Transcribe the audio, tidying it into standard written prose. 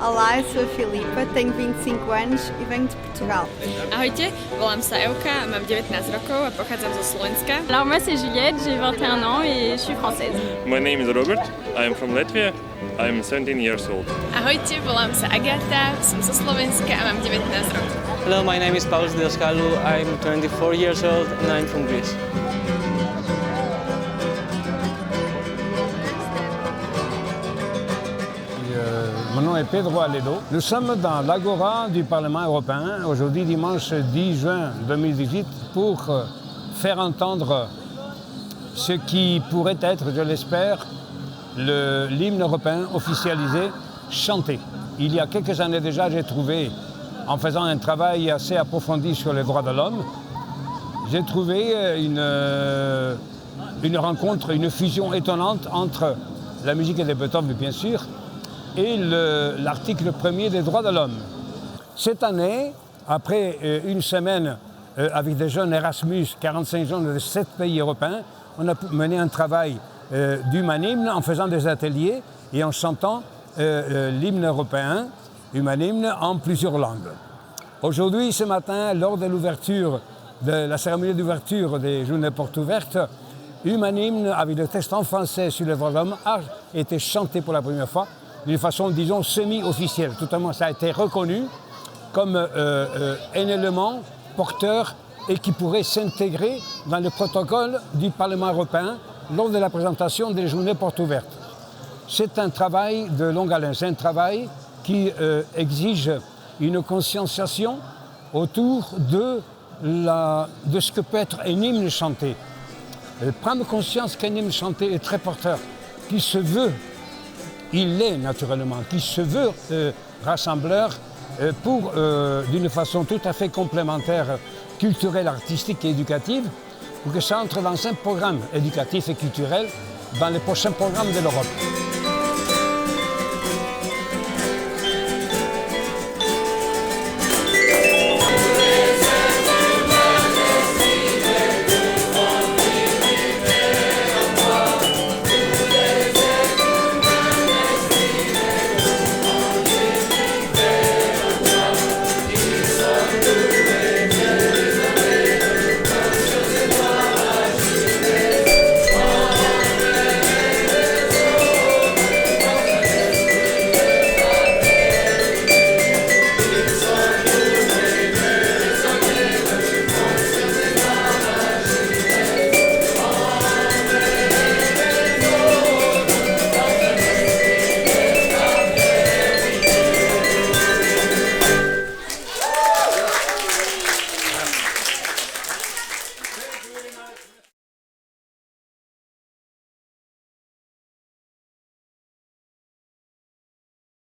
Olá, eu sou a Filipa, tenho 25 anos e venho de Portugal. Ahojte, volám sa Euka, mám 19 rokov a pochádzam zo Slovenska. Alors moi c'est Juliette, j'ai 21 ans et je suis française. My name is Robert, I am from Latvia, I am 17 years old. Ahojte, volám sa Agáta, som zo Slovenska a mám 19 rokov. Hello, my name is Paulos Dioscalou, I'm 24 years old and I'm from Greece. Mon nom est Pedro Aledo. Nous sommes dans l'Agora du Parlement européen, aujourd'hui dimanche 10 juin 2018, pour faire entendre ce qui pourrait être, je l'espère, l'hymne européen officialisé, chanté. Il y a quelques années déjà, j'ai trouvé, en faisant un travail assez approfondi sur les droits de l'homme, j'ai trouvé une rencontre, une fusion étonnante entre la musique de Beethoven, bien sûr, et l'article 1er des droits de l'homme. Cette année, après une semaine avec des jeunes Erasmus, 45 jeunes de 7 pays européens, on a mené un travail d'humanhymne en faisant des ateliers et en chantant l'hymne européen, humanhymne, en plusieurs langues. Aujourd'hui, ce matin, lors de l'ouverture, de la cérémonie d'ouverture des Journées Portes Ouvertes, humanhymne avec le texte en français sur les droits de l'homme a été chanté pour la première fois d'une façon, disons, semi-officielle. Tout à l'heure, ça a été reconnu comme un élément porteur et qui pourrait s'intégrer dans le protocole du Parlement européen lors de la présentation des Journées Portes Ouvertes. C'est un travail de longue haleine, c'est un travail qui exige une conscientisation autour de ce que peut être un hymne chanté. Prendre conscience qu'un hymne chanté est très porteur, qui se veut, il l'est naturellement, qui se veut rassembleur pour, d'une façon tout à fait complémentaire, culturelle, artistique et éducative, pour que ça entre dans un programme éducatif et culturel dans les prochains programmes de l'Europe.